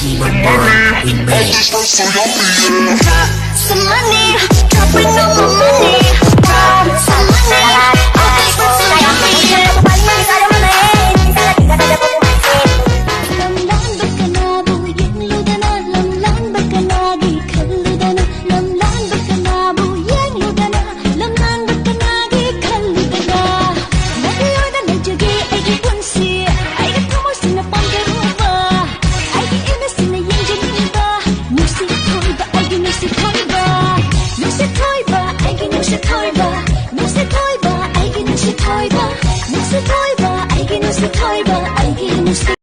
in my mind, in me. Some money, dropping on my money. Some money, all this was so yummy. Thôi ba, anh cứ nói sẽ thôi ba, anh cứ nói sẽ thôi ba, anh cứ nói sẽ